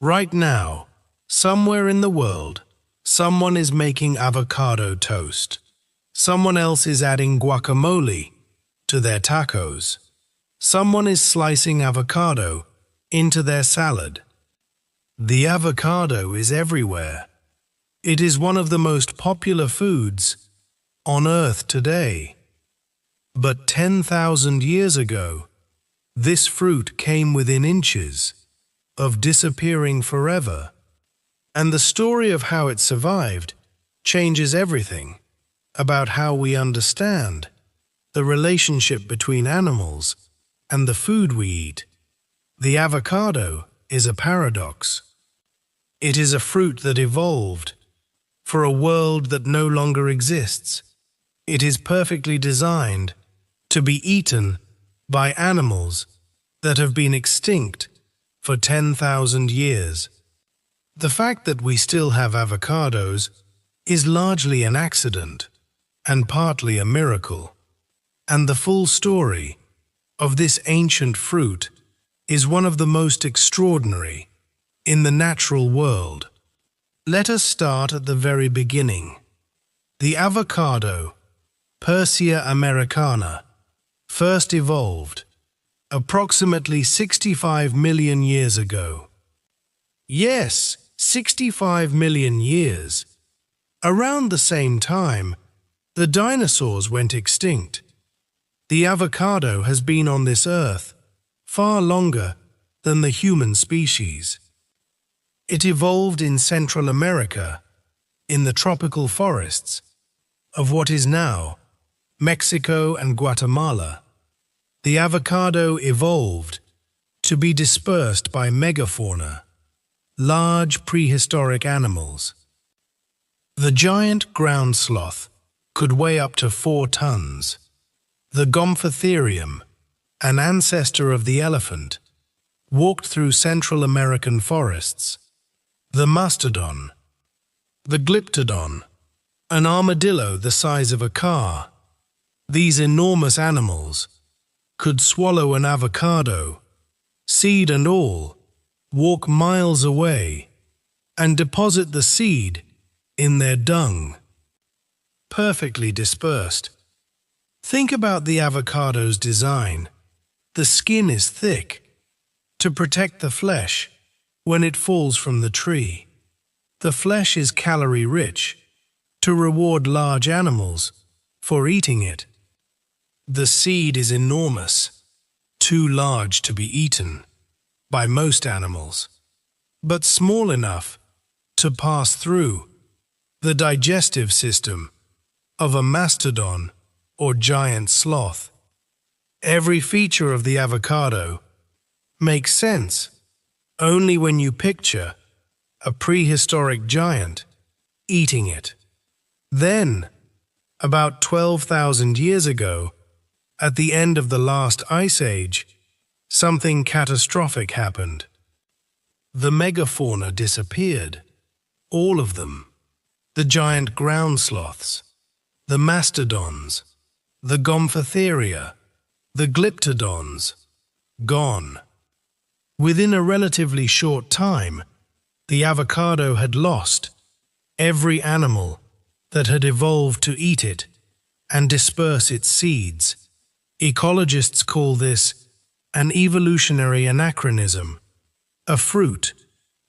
Right now, somewhere in the world, someone is making avocado toast. Someone else is adding guacamole to their tacos. Someone is slicing avocado into their salad. The avocado is everywhere. It is one of the most popular foods on Earth today. But 10,000 years ago, this fruit came within inches of disappearing forever. And the story of how it survived changes everything about how we understand the relationship between animals and the food we eat. The avocado is a paradox. It is a fruit that evolved for a world that no longer exists. It is perfectly designed to be eaten by animals that have been extinct for 10,000 years. The fact that we still have avocados is largely an accident and partly a miracle. And the full story of this ancient fruit is one of the most extraordinary in the natural world. Let us start at the very beginning. The avocado, Persea americana, first evolved approximately 65 million years ago. Yes, 65 million years. Around the same time, the dinosaurs went extinct. The avocado has been on this earth far longer than the human species. It evolved in Central America, in the tropical forests of what is now Mexico and Guatemala. The avocado evolved to be dispersed by megafauna, large prehistoric animals. The giant ground sloth could weigh up to 4 tons. The Gomphotherium, an ancestor of the elephant, walked through Central American forests. The mastodon, the glyptodon, an armadillo the size of a car. These enormous animals could swallow an avocado, seed and all, walk miles away, and deposit the seed in their dung, perfectly dispersed. Think about the avocado's design. The skin is thick to protect the flesh when it falls from the tree. The flesh is calorie-rich to reward large animals for eating it. The seed is enormous, too large to be eaten by most animals, but small enough to pass through the digestive system of a mastodon or giant sloth. Every feature of the avocado makes sense only when you picture a prehistoric giant eating it. Then, about 12,000 years ago, at the end of the last ice age, something catastrophic happened. The megafauna disappeared, all of them. The giant ground sloths, the mastodons, the Gomphotheria, the glyptodons, gone. Within a relatively short time, the avocado had lost every animal that had evolved to eat it and disperse its seeds. Ecologists call this an evolutionary anachronism, a fruit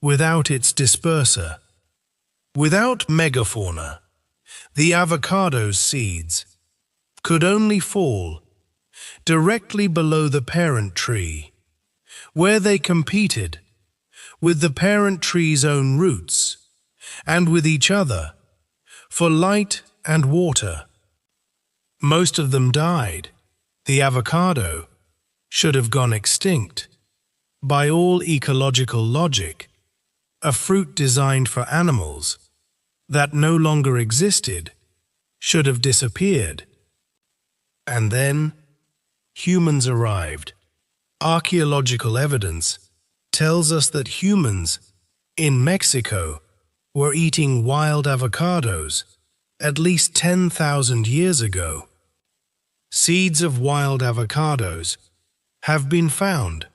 without its disperser. Without megafauna, the avocado's seeds could only fall directly below the parent tree, where they competed with the parent tree's own roots and with each other for light and water. Most of them died. The avocado should have gone extinct. By all ecological logic, a fruit designed for animals that no longer existed should have disappeared. And then humans arrived. Archaeological evidence tells us that humans in Mexico were eating wild avocados at least 10,000 years ago. Seeds of wild avocados have been found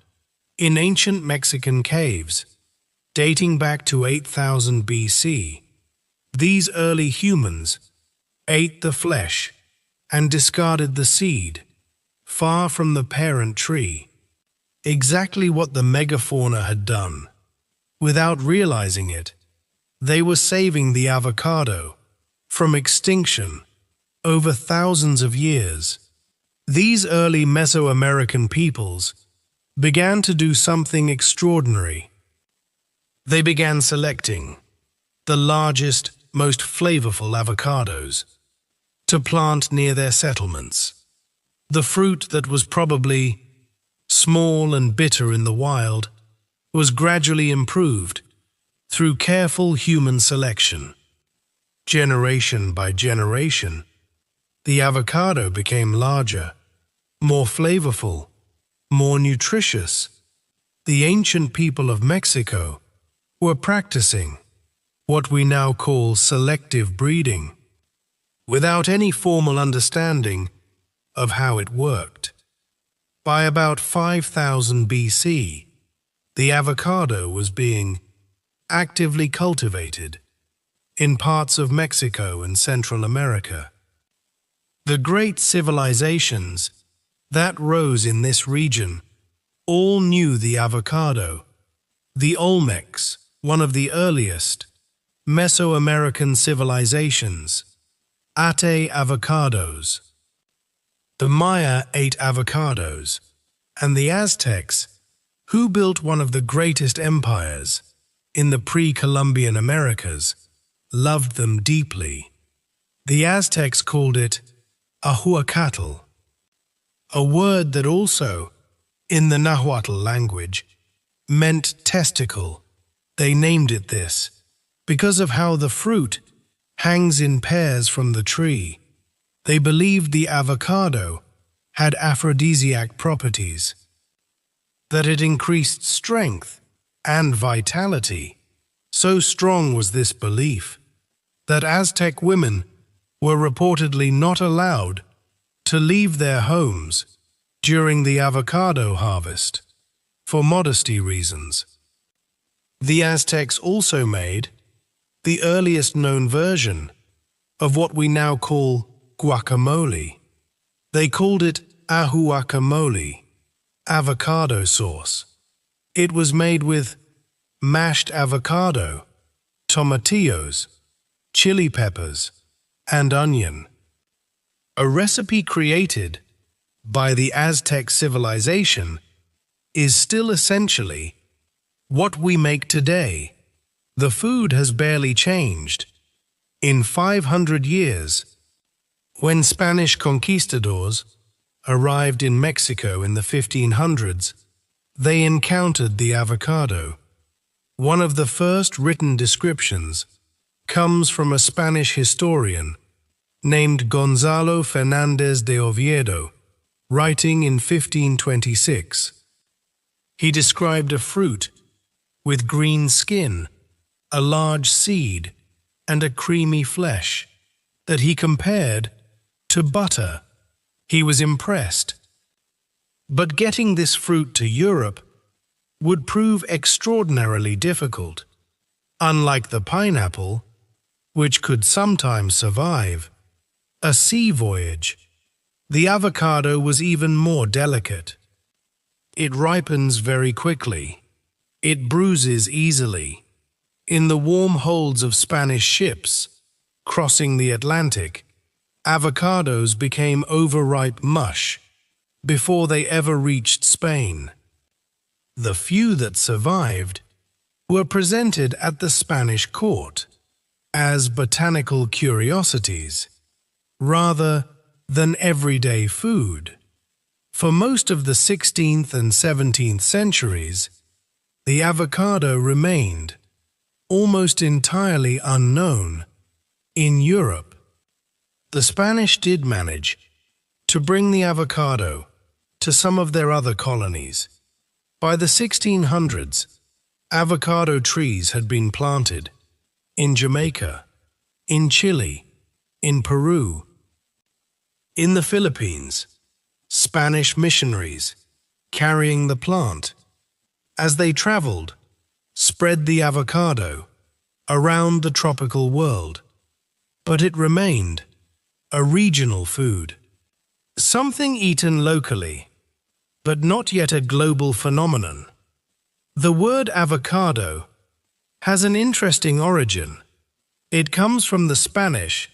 in ancient Mexican caves. dating back to 8000 BC. These early humans ate the flesh and discarded the seed, far from the parent tree, exactly what the megafauna had done. Without realizing it, they were saving the avocado from extinction over thousands of years. These early Mesoamerican peoples began to do something extraordinary. They began selecting the largest, most flavorful avocados to plant near their settlements. The fruit that was probably small and bitter in the wild was gradually improved through careful human selection. Generation by generation, the avocado became larger, more flavorful, more nutritious. The ancient people of Mexico were practicing what we now call selective breeding, without any formal understanding of how it worked. By about 5000 BC, the avocado was being actively cultivated in parts of Mexico and Central America. The great civilizations that rose in this region all knew the avocado. The Olmecs, one of the earliest Mesoamerican civilizations, ate avocados. The Maya ate avocados, and the Aztecs, who built one of the greatest empires in the pre-Columbian Americas, loved them deeply. The Aztecs called it ahuacatl, a word that also, in the Nahuatl language, meant testicle. They named it this because of how the fruit hangs in pairs from the tree. They believed the avocado had aphrodisiac properties, that it increased strength and vitality. So strong was this belief that Aztec women were reportedly not allowed to leave their homes during the avocado harvest for modesty reasons. The Aztecs also made the earliest known version of what we now call guacamole. They called it ahuacamole, avocado sauce. It was made with mashed avocado, tomatillos, chili peppers, and onion. A recipe created by the Aztec civilization is still essentially what we make today. The food has barely changed. In 500 years, when Spanish conquistadors arrived in Mexico in the 1500s, they encountered the avocado. One of the first written descriptions comes from a Spanish historian named Gonzalo Fernández de Oviedo, writing in 1526. He described a fruit with green skin, a large seed, and a creamy flesh that he compared to butter. He was impressed. But getting this fruit to Europe would prove extraordinarily difficult. Unlike the pineapple, which could sometimes survive a sea voyage, the avocado was even more delicate. It ripens very quickly. It bruises easily. In the warm holds of Spanish ships crossing the Atlantic, avocados became overripe mush before they ever reached Spain. The few that survived were presented at the Spanish court as botanical curiosities rather than everyday food. For most of the 16th and 17th centuries, the avocado remained almost entirely unknown in Europe. The Spanish did manage to bring the avocado to some of their other colonies. By the 1600s, avocado trees had been planted in Jamaica, in Chile, in Peru. In the Philippines, Spanish missionaries carrying the plant. As they traveled, spread the avocado around the tropical world, but it remained a regional food, something eaten locally, but not yet a global phenomenon. The word avocado has an interesting origin. It comes from the Spanish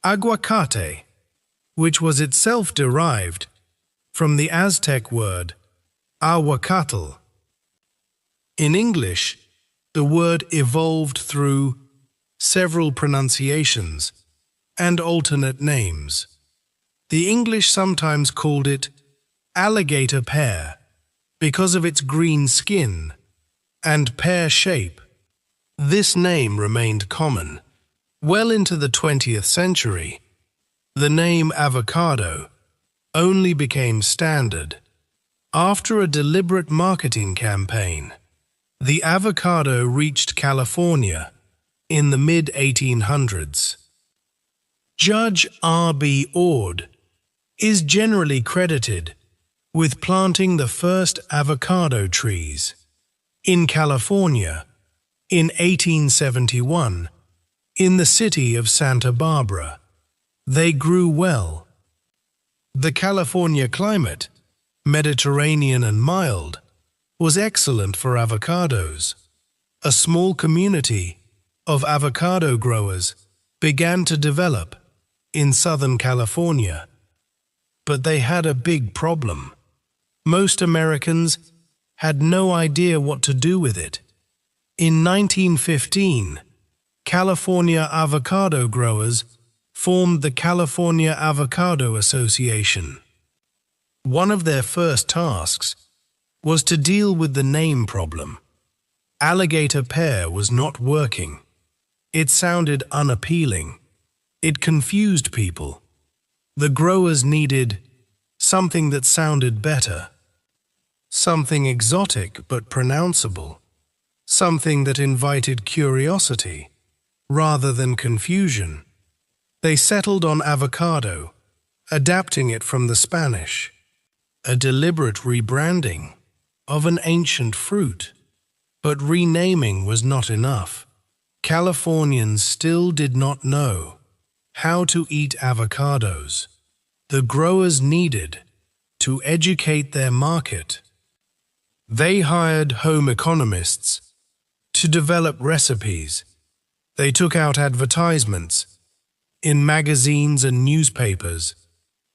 aguacate, which was itself derived from the Aztec word aguacatl. In English, the word evolved through several pronunciations and alternate names. The English sometimes called it alligator pear because of its green skin and pear shape. This name remained common well into the 20th century. The name avocado only became standard after a deliberate marketing campaign. The avocado reached California in the mid-1800s. Judge R.B. Ord is generally credited with planting the first avocado trees in California in 1871 in the city of Santa Barbara. They grew well. The California climate, Mediterranean and mild, was excellent for avocados. A small community of avocado growers began to develop in Southern California. But they had a big problem. Most Americans had no idea what to do with it. In 1915, California avocado growers formed the California Avocado Association. One of their first tasks was to deal with the name problem. Alligator pear was not working. It sounded unappealing. It confused people. The growers needed something that sounded better, something exotic but pronounceable, something that invited curiosity rather than confusion. They settled on avocado, adapting it from the Spanish, a deliberate rebranding of an ancient fruit. But renaming was not enough. Californians still did not know how to eat avocados. The growers needed to educate their market. They hired home economists to develop recipes. They took out advertisements in magazines and newspapers,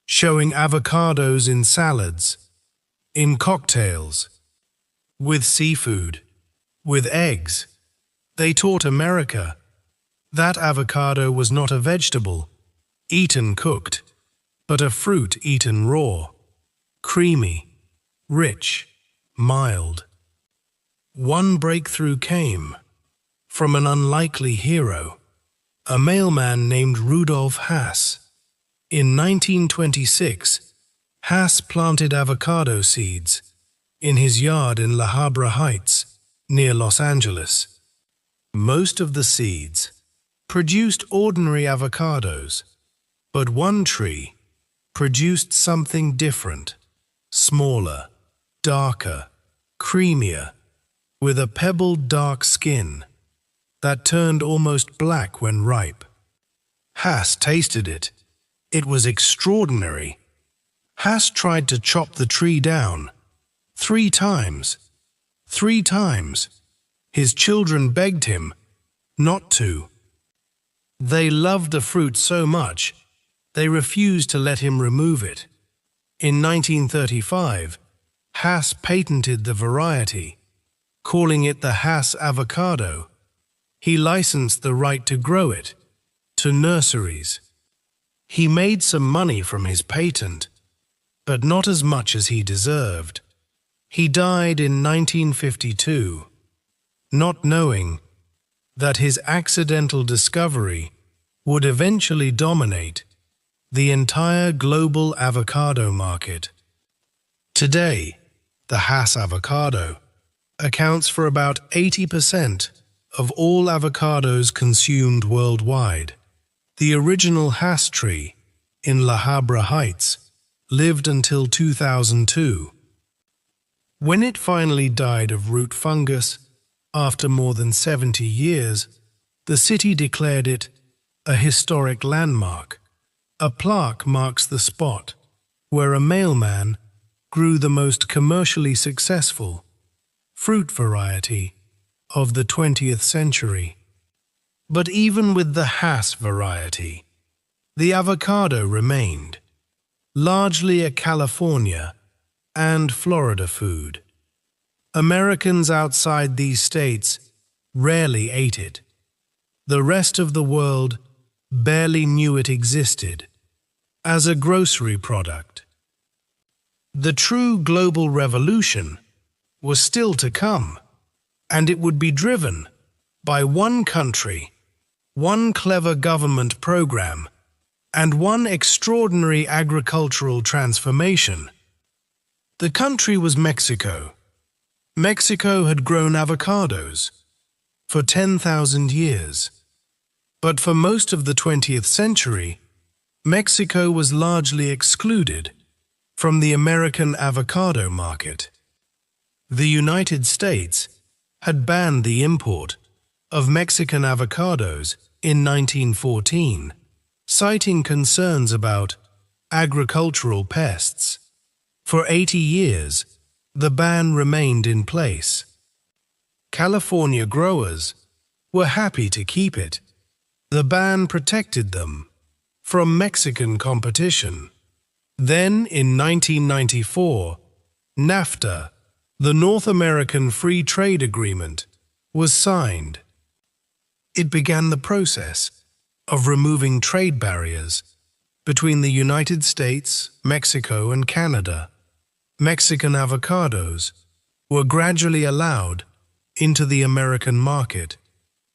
showing avocados in salads, in cocktails, with seafood, with eggs. They taught America that avocado was not a vegetable eaten cooked, but a fruit eaten raw, creamy, rich, mild. One breakthrough came from an unlikely hero, a mailman named Rudolph Hass. In 1926, Hass planted avocado seeds in his yard in La Habra Heights, near Los Angeles. Most of the seeds produced ordinary avocados, but one tree produced something different, smaller, darker, creamier, with a pebbled dark skin that turned almost black when ripe. Hass tasted it. It was extraordinary. Hass tried to chop the tree down 3 times. 3 times. His children begged him not to. They loved the fruit so much, they refused to let him remove it. In 1935, Hass patented the variety, calling it the Hass avocado. He licensed the right to grow it to nurseries. He made some money from his patent, but not as much as he deserved. He died in 1952, not knowing that his accidental discovery would eventually dominate the entire global avocado market. Today, the Hass avocado accounts for about 80% of all avocados consumed worldwide. The original Hass tree in La Habra Heights lived until 2002. When it finally died of root fungus After more than 70 years, the city declared it a historic landmark. A plaque marks the spot where a mailman grew the most commercially successful fruit variety of the 20th century. But even with the Hass variety, the avocado remained largely a California and Florida food. Americans outside these states rarely ate it. The rest of the world barely knew it existed as a grocery product. The true global revolution was still to come, and it would be driven by one country, one clever government program, and one extraordinary agricultural transformation. The country was Mexico. Mexico had grown avocados for 10,000 years. But for most of the 20th century, Mexico was largely excluded from the American avocado market. The United States had banned the import of Mexican avocados in 1914, citing concerns about agricultural pests. For 80 years, the ban remained in place. California growers were happy to keep it. The ban protected them from Mexican competition. Then, in 1994, NAFTA, the North American Free Trade Agreement, was signed. It began the process of removing trade barriers between the United States, Mexico, and Canada. Mexican avocados were gradually allowed into the American market,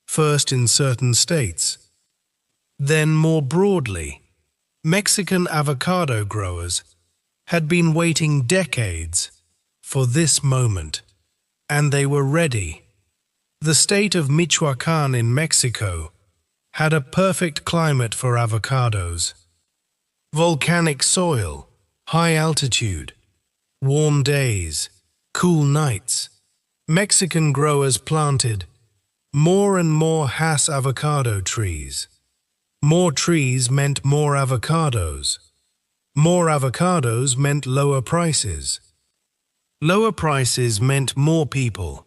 first in certain states. Then more broadly, Mexican avocado growers had been waiting decades for this moment, and they were ready. The state of Michoacán in Mexico had a perfect climate for avocados. Volcanic soil, high altitude, warm days, cool nights. Mexican growers planted more and more Hass avocado trees. More trees meant more avocados. More avocados meant lower prices. Lower prices meant more people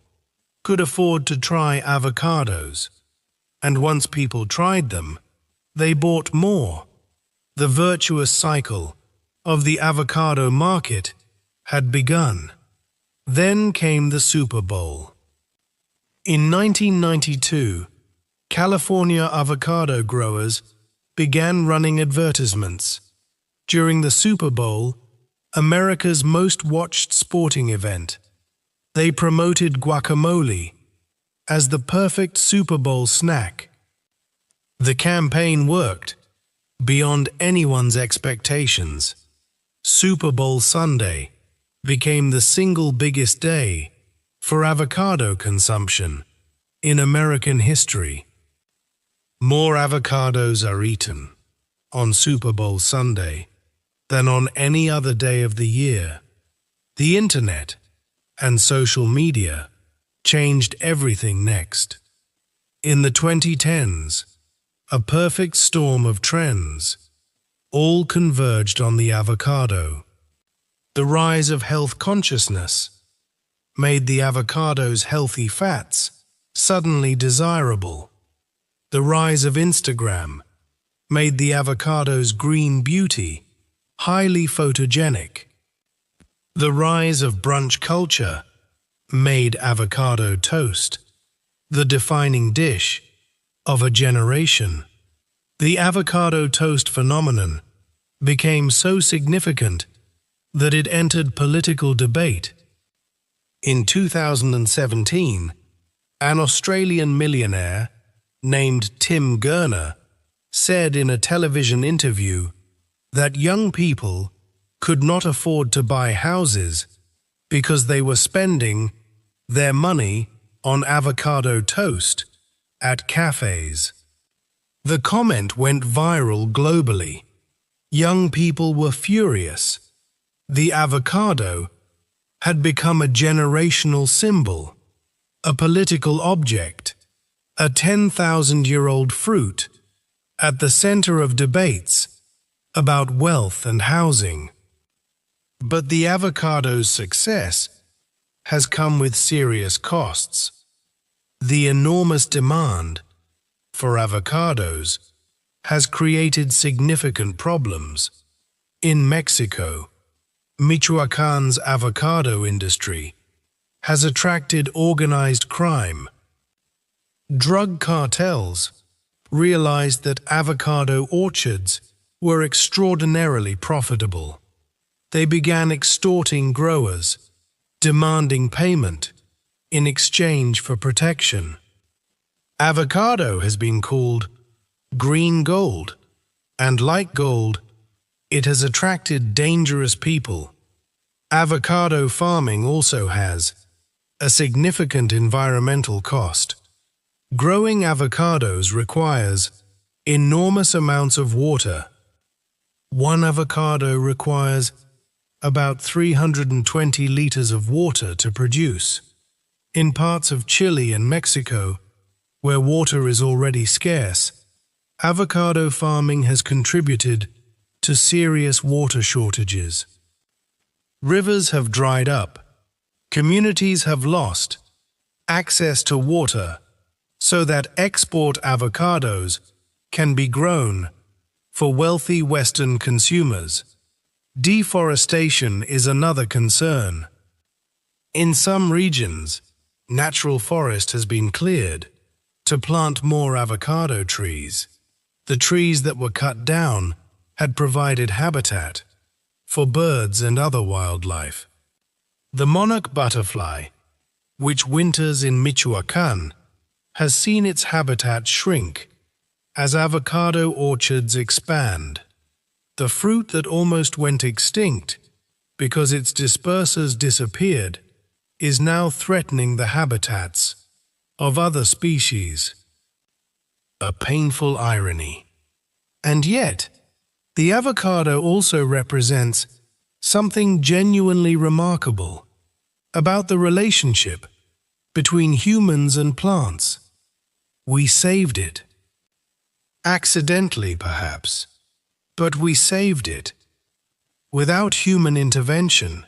could afford to try avocados. And once people tried them, they bought more. The virtuous cycle of the avocado market had begun. Then came the Super Bowl. In 1992, California avocado growers began running advertisements. During the Super Bowl, America's most watched sporting event, they promoted guacamole as the perfect Super Bowl snack. The campaign worked beyond anyone's expectations. Super Bowl Sunday became the single biggest day for avocado consumption in American history. More avocados are eaten on Super Bowl Sunday than on any other day of the year. The internet and social media changed everything next. In the 2010s, a perfect storm of trends all converged on the avocado. The rise of health consciousness made the avocado's healthy fats suddenly desirable. The rise of Instagram made the avocado's green beauty highly photogenic. The rise of brunch culture made avocado toast the defining dish of a generation. The avocado toast phenomenon became so significant that it entered political debate. In 2017, an Australian millionaire named Tim Gurner said in a television interview that young people could not afford to buy houses because they were spending their money on avocado toast at cafes. The comment went viral globally. Young people were furious. The avocado had become a generational symbol. a political object, a 10,000-year-old fruit, at the center of debates about wealth and housing. But the avocado's success has come with serious costs. The enormous demand for avocados has created significant problems. In Mexico, Michoacan's avocado industry has attracted organized crime. Drug cartels realized that avocado orchards were extraordinarily profitable. They began extorting growers, demanding payment in exchange for protection. Avocado has been called green gold, and like gold, it has attracted dangerous people. Avocado farming also has a significant environmental cost. Growing avocados requires enormous amounts of water. One avocado requires about 320 liters of water to produce. In parts of Chile and Mexico, where water is already scarce, avocado farming has contributed to serious water shortages. Rivers have dried up. Communities have lost access to water so that export avocados can be grown for wealthy Western consumers. Deforestation is another concern. In some regions, natural forest has been cleared to plant more avocado trees. The trees that were cut down had provided habitat for birds and other wildlife. The monarch butterfly, which winters in Michoacan, has seen its habitat shrink as avocado orchards expand. The fruit that almost went extinct because its dispersers disappeared is now threatening the habitats of other species. A painful irony. And yet, the avocado also represents something genuinely remarkable about the relationship between humans and plants. We saved it. Accidentally, perhaps, but we saved it. Without human intervention,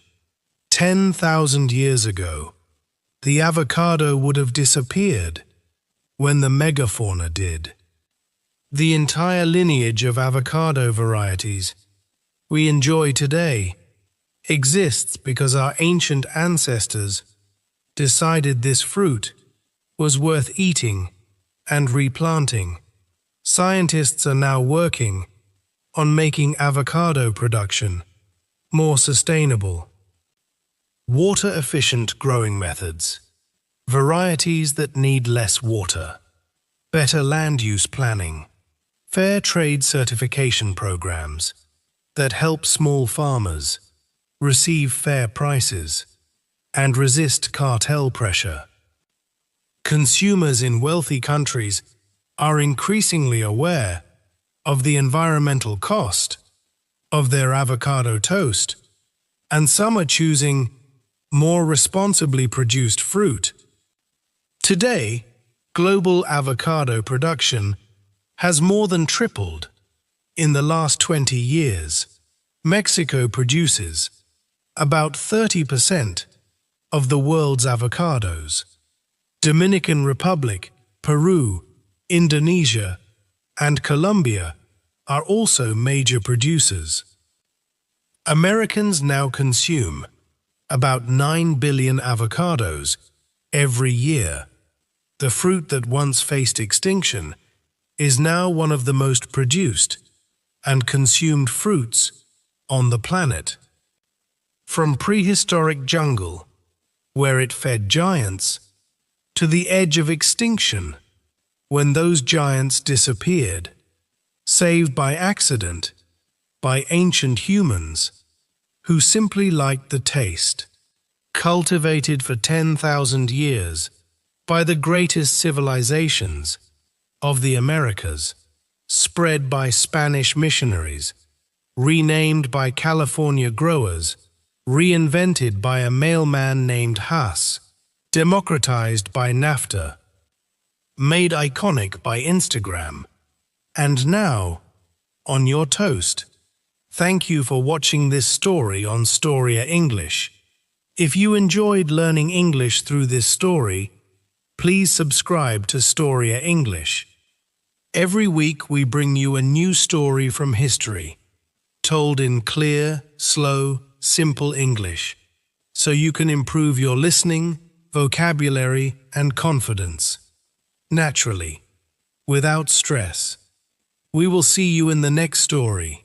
10,000 years ago, the avocado would have disappeared when the megafauna did. The entire lineage of avocado varieties we enjoy today exists because our ancient ancestors decided this fruit was worth eating and replanting. Scientists are now working on making avocado production more sustainable. Water-efficient growing methods, varieties that need less water, better land use planning, fair trade certification programs that help small farmers receive fair prices and resist cartel pressure. Consumers in wealthy countries are increasingly aware of the environmental cost of their avocado toast, and some are choosing more responsibly produced fruit. Today, global avocado production has more than tripled in the last 20 years. Mexico produces about 30% of the world's avocados. Dominican Republic, Peru, Indonesia, and Colombia are also major producers. Americans now consume about 9 billion avocados every year. The fruit that once faced extinction is now one of the most produced and consumed fruits on the planet. From prehistoric jungle, where it fed giants, to the edge of extinction, when those giants disappeared, saved by accident by ancient humans who simply liked the taste. Cultivated for 10,000 years by the greatest civilizations of the Americas, spread by Spanish missionaries, renamed by California growers, reinvented by a mailman named Hass, democratized by NAFTA, made iconic by Instagram, and now on your toast. Thank you for watching this story on Storia English. If you enjoyed learning English through this story, please subscribe to Storia English. Every week we bring you a new story from history, told in clear, slow, simple English, so you can improve your listening, vocabulary, and confidence. Naturally, without stress. We will see you in the next story.